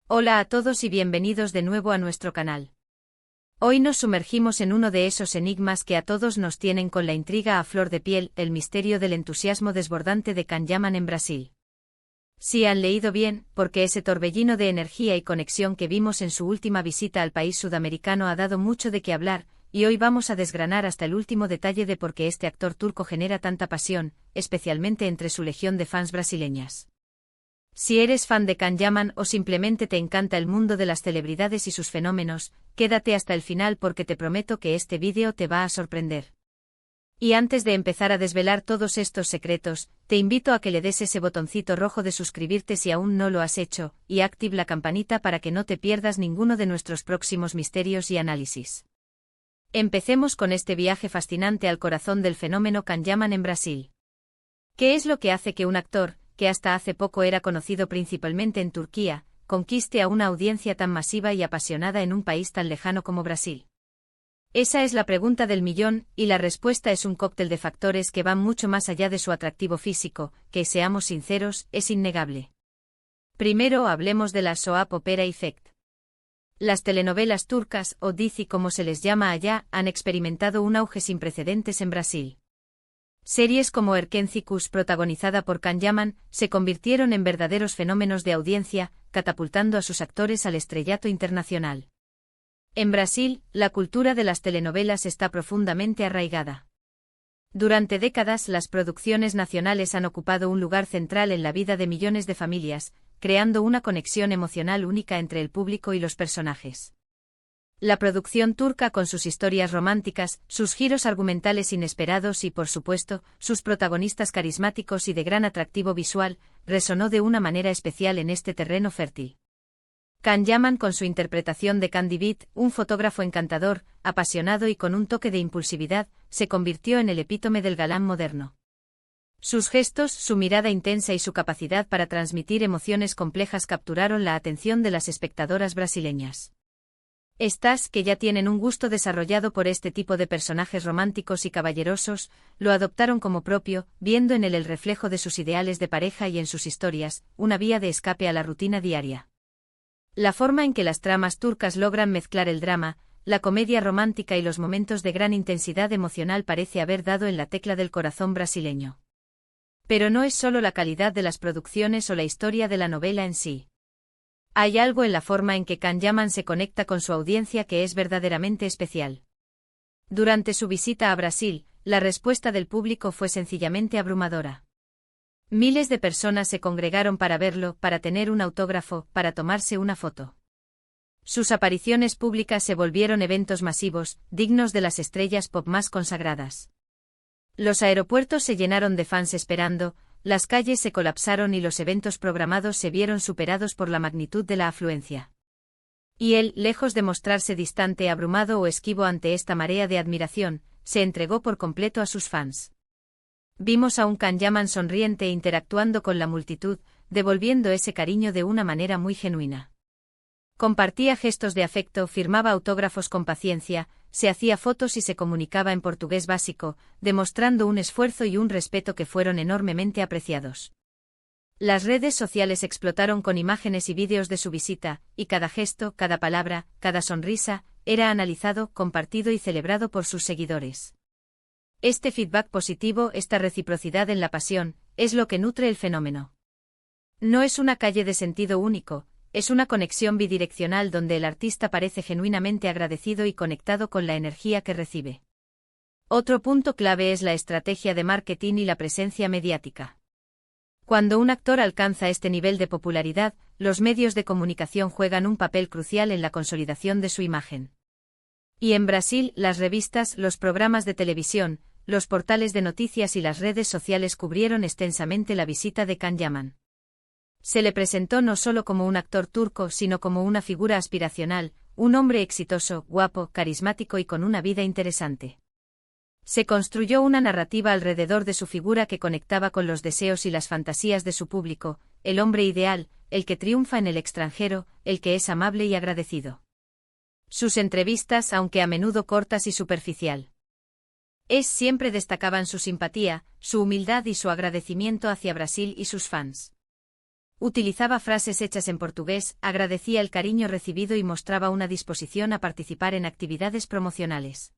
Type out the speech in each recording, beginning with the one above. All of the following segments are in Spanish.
Hola a todos y bienvenidos de nuevo a nuestro canal. Hoy nos sumergimos en uno de esos enigmas que a todos nos tienen con la intriga a flor de piel, el misterio del entusiasmo desbordante de Kanyaman en Brasil. Si han leído bien, porque ese torbellino de energía y conexión que vimos en su última visita al país sudamericano ha dado mucho de qué hablar, y hoy vamos a desgranar hasta el último detalle de por qué este actor turco genera tanta pasión, especialmente entre su legión de fans brasileñas. Si eres fan de Kanyaman o simplemente te encanta el mundo de las celebridades y sus fenómenos, quédate hasta el final porque te prometo que este vídeo te va a sorprender. Y antes de empezar a desvelar todos estos secretos, te invito a que le des ese botoncito rojo de suscribirte si aún no lo has hecho, y activa la campanita para que no te pierdas ninguno de nuestros próximos misterios y análisis. Empecemos con este viaje fascinante al corazón del fenómeno Kanyaman en Brasil. ¿Qué es lo que hace que un actor, que hasta hace poco era conocido principalmente en Turquía, conquiste a una audiencia tan masiva y apasionada en un país tan lejano como Brasil? Esa es la pregunta del millón, y la respuesta es un cóctel de factores que van mucho más allá de su atractivo físico, que, seamos sinceros, es innegable. Primero hablemos de la soap opera effect. Las telenovelas turcas, o dizi como se les llama allá, han experimentado un auge sin precedentes en Brasil. Series como Erkencikus, protagonizada por Kanyaman, se convirtieron en verdaderos fenómenos de audiencia, catapultando a sus actores al estrellato internacional. En Brasil, la cultura de las telenovelas está profundamente arraigada. Durante décadas, las producciones nacionales han ocupado un lugar central en la vida de millones de familias, creando una conexión emocional única entre el público y los personajes. La producción turca con sus historias románticas, sus giros argumentales inesperados y, por supuesto, sus protagonistas carismáticos y de gran atractivo visual, resonó de una manera especial en este terreno fértil. Kanyaman con su interpretación de Candy Beat, un fotógrafo encantador, apasionado y con un toque de impulsividad, se convirtió en el epítome del galán moderno. Sus gestos, su mirada intensa y su capacidad para transmitir emociones complejas capturaron la atención de las espectadoras brasileñas. Estas, que ya tienen un gusto desarrollado por este tipo de personajes románticos y caballerosos, lo adoptaron como propio, viendo en él el reflejo de sus ideales de pareja y en sus historias, una vía de escape a la rutina diaria. La forma en que las tramas turcas logran mezclar el drama, la comedia romántica y los momentos de gran intensidad emocional parece haber dado en la tecla del corazón brasileño. Pero no es solo la calidad de las producciones o la historia de la novela en sí. Hay algo en la forma en que Kanyaman se conecta con su audiencia que es verdaderamente especial. Durante su visita a Brasil, la respuesta del público fue sencillamente abrumadora. Miles de personas se congregaron para verlo, para tener un autógrafo, para tomarse una foto. Sus apariciones públicas se volvieron eventos masivos, dignos de las estrellas pop más consagradas. Los aeropuertos se llenaron de fans esperando, las calles se colapsaron y los eventos programados se vieron superados por la magnitud de la afluencia. Y él, lejos de mostrarse distante, abrumado o esquivo ante esta marea de admiración, se entregó por completo a sus fans. Vimos a un Kanyaman sonriente interactuando con la multitud, devolviendo ese cariño de una manera muy genuina. Compartía gestos de afecto, firmaba autógrafos con paciencia, se hacía fotos y se comunicaba en portugués básico, demostrando un esfuerzo y un respeto que fueron enormemente apreciados. Las redes sociales explotaron con imágenes y vídeos de su visita, y cada gesto, cada palabra, cada sonrisa, era analizado, compartido y celebrado por sus seguidores. Este feedback positivo, esta reciprocidad en la pasión, es lo que nutre el fenómeno. No es una calle de sentido único, es una conexión bidireccional donde el artista parece genuinamente agradecido y conectado con la energía que recibe. Otro punto clave es la estrategia de marketing y la presencia mediática. Cuando un actor alcanza este nivel de popularidad, los medios de comunicación juegan un papel crucial en la consolidación de su imagen. Y en Brasil, las revistas, los programas de televisión, los portales de noticias y las redes sociales cubrieron extensamente la visita de Kanyaman. Se le presentó no solo como un actor turco, sino como una figura aspiracional, un hombre exitoso, guapo, carismático y con una vida interesante. Se construyó una narrativa alrededor de su figura que conectaba con los deseos y las fantasías de su público, el hombre ideal, el que triunfa en el extranjero, el que es amable y agradecido. Sus entrevistas, aunque a menudo cortas y superficial, siempre destacaban su simpatía, su humildad y su agradecimiento hacia Brasil y sus fans. Utilizaba frases hechas en portugués, agradecía el cariño recibido y mostraba una disposición a participar en actividades promocionales.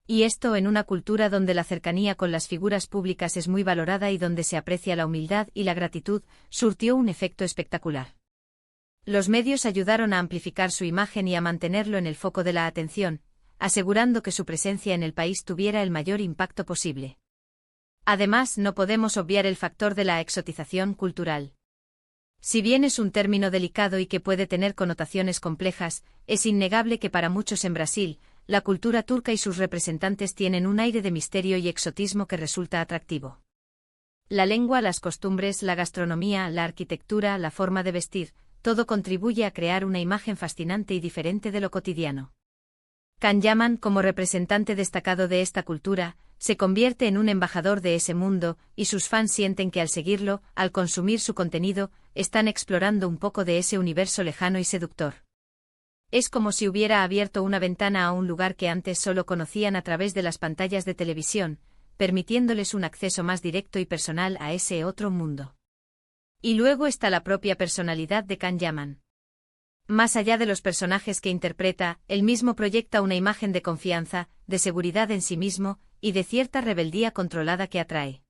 Y esto en una cultura donde la cercanía con las figuras públicas es muy valorada y donde se aprecia la humildad y la gratitud, surtió un efecto espectacular. Los medios ayudaron a amplificar su imagen y a mantenerlo en el foco de la atención, asegurando que su presencia en el país tuviera el mayor impacto posible. Además, no podemos obviar el factor de la exotización cultural. Si bien es un término delicado y que puede tener connotaciones complejas, es innegable que para muchos en Brasil, la cultura turca y sus representantes tienen un aire de misterio y exotismo que resulta atractivo. La lengua, las costumbres, la gastronomía, la arquitectura, la forma de vestir, todo contribuye a crear una imagen fascinante y diferente de lo cotidiano. Kanyaman, como representante destacado de esta cultura, se convierte en un embajador de ese mundo, y sus fans sienten que al seguirlo, al consumir su contenido, están explorando un poco de ese universo lejano y seductor. Es como si hubiera abierto una ventana a un lugar que antes solo conocían a través de las pantallas de televisión, permitiéndoles un acceso más directo y personal a ese otro mundo. Y luego está la propia personalidad de Kanyaman. Más allá de los personajes que interpreta, él mismo proyecta una imagen de confianza, de seguridad en sí mismo, y de cierta rebeldía controlada que atrae.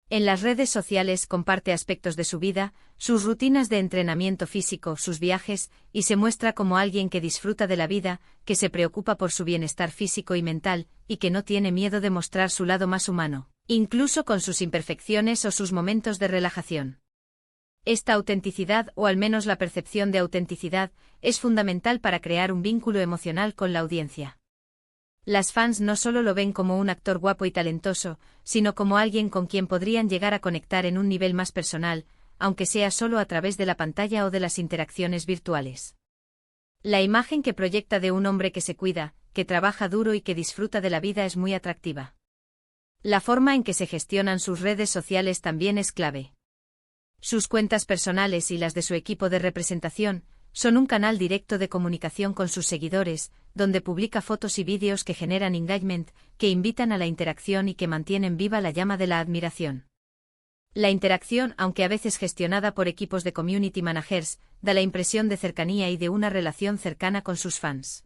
En las redes sociales comparte aspectos de su vida, sus rutinas de entrenamiento físico, sus viajes, y se muestra como alguien que disfruta de la vida, que se preocupa por su bienestar físico y mental, y que no tiene miedo de mostrar su lado más humano, incluso con sus imperfecciones o sus momentos de relajación. Esta autenticidad, o al menos la percepción de autenticidad, es fundamental para crear un vínculo emocional con la audiencia. Las fans no solo lo ven como un actor guapo y talentoso, sino como alguien con quien podrían llegar a conectar en un nivel más personal, aunque sea solo a través de la pantalla o de las interacciones virtuales. La imagen que proyecta de un hombre que se cuida, que trabaja duro y que disfruta de la vida es muy atractiva. La forma en que se gestionan sus redes sociales también es clave. Sus cuentas personales y las de su equipo de representación son un canal directo de comunicación con sus seguidores, donde publica fotos y vídeos que generan engagement, que invitan a la interacción y que mantienen viva la llama de la admiración. La interacción, aunque a veces gestionada por equipos de community managers, da la impresión de cercanía y de una relación cercana con sus fans.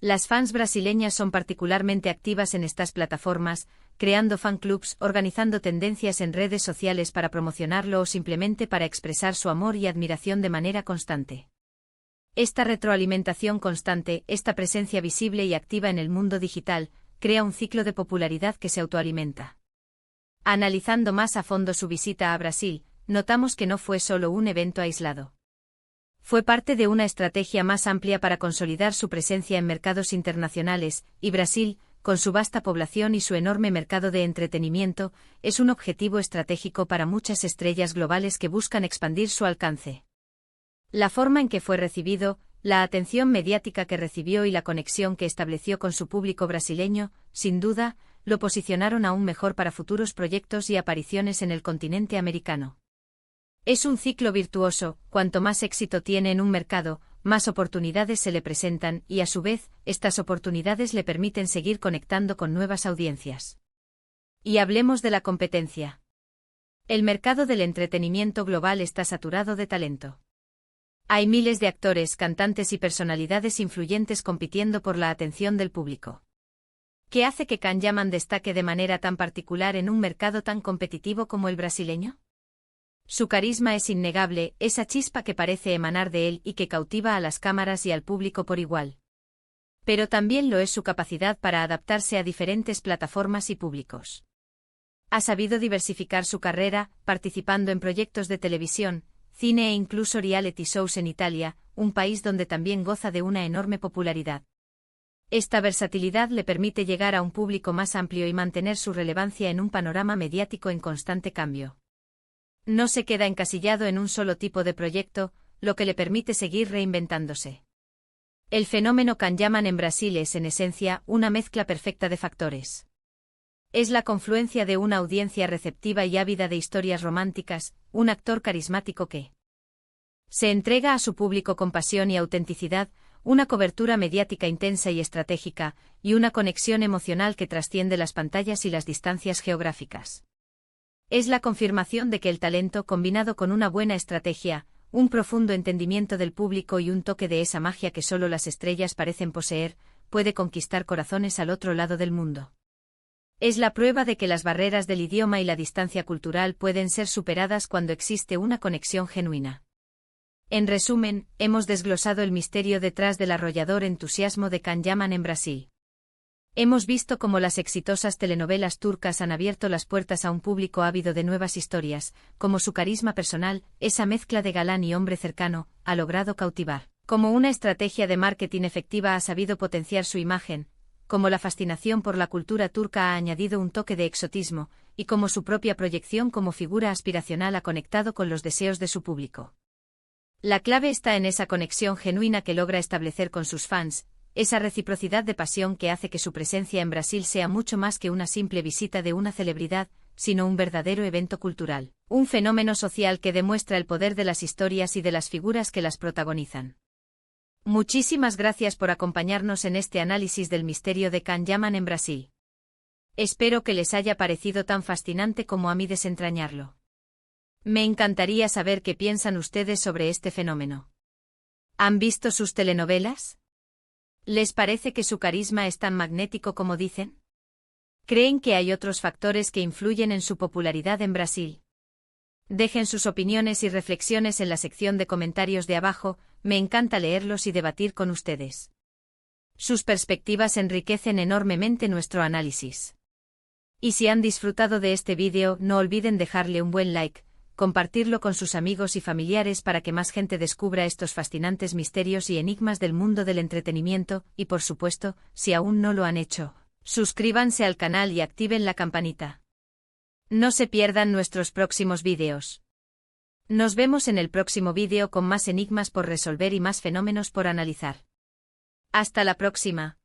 Las fans brasileñas son particularmente activas en estas plataformas, creando fan clubs, organizando tendencias en redes sociales para promocionarlo o simplemente para expresar su amor y admiración de manera constante. Esta retroalimentación constante, esta presencia visible y activa en el mundo digital, crea un ciclo de popularidad que se autoalimenta. Analizando más a fondo su visita a Brasil, notamos que no fue solo un evento aislado. Fue parte de una estrategia más amplia para consolidar su presencia en mercados internacionales, y Brasil, con su vasta población y su enorme mercado de entretenimiento, es un objetivo estratégico para muchas estrellas globales que buscan expandir su alcance. La forma en que fue recibido, la atención mediática que recibió y la conexión que estableció con su público brasileño, sin duda, lo posicionaron aún mejor para futuros proyectos y apariciones en el continente americano. Es un ciclo virtuoso, cuanto más éxito tiene en un mercado, más oportunidades se le presentan y a su vez, estas oportunidades le permiten seguir conectando con nuevas audiencias. Y hablemos de la competencia. El mercado del entretenimiento global está saturado de talento. Hay miles de actores, cantantes y personalidades influyentes compitiendo por la atención del público. ¿Qué hace que Kanyaman destaque de manera tan particular en un mercado tan competitivo como el brasileño? Su carisma es innegable, esa chispa que parece emanar de él y que cautiva a las cámaras y al público por igual. Pero también lo es su capacidad para adaptarse a diferentes plataformas y públicos. Ha sabido diversificar su carrera, participando en proyectos de televisión, cine e incluso reality shows en Italia, un país donde también goza de una enorme popularidad. Esta versatilidad le permite llegar a un público más amplio y mantener su relevancia en un panorama mediático en constante cambio. No se queda encasillado en un solo tipo de proyecto, lo que le permite seguir reinventándose. El fenómeno Kanyaman en Brasil es en esencia una mezcla perfecta de factores. Es la confluencia de una audiencia receptiva y ávida de historias románticas, un actor carismático que se entrega a su público con pasión y autenticidad, una cobertura mediática intensa y estratégica, y una conexión emocional que trasciende las pantallas y las distancias geográficas. Es la confirmación de que el talento, combinado con una buena estrategia, un profundo entendimiento del público y un toque de esa magia que solo las estrellas parecen poseer, puede conquistar corazones al otro lado del mundo. Es la prueba de que las barreras del idioma y la distancia cultural pueden ser superadas cuando existe una conexión genuina. En resumen, hemos desglosado el misterio detrás del arrollador entusiasmo de Can Yaman en Brasil. Hemos visto cómo las exitosas telenovelas turcas han abierto las puertas a un público ávido de nuevas historias, cómo su carisma personal, esa mezcla de galán y hombre cercano, ha logrado cautivar, cómo una estrategia de marketing efectiva ha sabido potenciar su imagen, cómo la fascinación por la cultura turca ha añadido un toque de exotismo, y cómo su propia proyección como figura aspiracional ha conectado con los deseos de su público. La clave está en esa conexión genuina que logra establecer con sus fans, esa reciprocidad de pasión que hace que su presencia en Brasil sea mucho más que una simple visita de una celebridad, sino un verdadero evento cultural, un fenómeno social que demuestra el poder de las historias y de las figuras que las protagonizan. Muchísimas gracias por acompañarnos en este análisis del misterio de Can Yaman en Brasil. Espero que les haya parecido tan fascinante como a mí desentrañarlo. Me encantaría saber qué piensan ustedes sobre este fenómeno. ¿Han visto sus telenovelas? ¿Les parece que su carisma es tan magnético como dicen? ¿Creen que hay otros factores que influyen en su popularidad en Brasil? Dejen sus opiniones y reflexiones en la sección de comentarios de abajo, me encanta leerlos y debatir con ustedes. Sus perspectivas enriquecen enormemente nuestro análisis. Y si han disfrutado de este vídeo, no olviden dejarle un buen like, compartirlo con sus amigos y familiares para que más gente descubra estos fascinantes misterios y enigmas del mundo del entretenimiento, y por supuesto, si aún no lo han hecho, suscríbanse al canal y activen la campanita. No se pierdan nuestros próximos vídeos. Nos vemos en el próximo vídeo con más enigmas por resolver y más fenómenos por analizar. Hasta la próxima.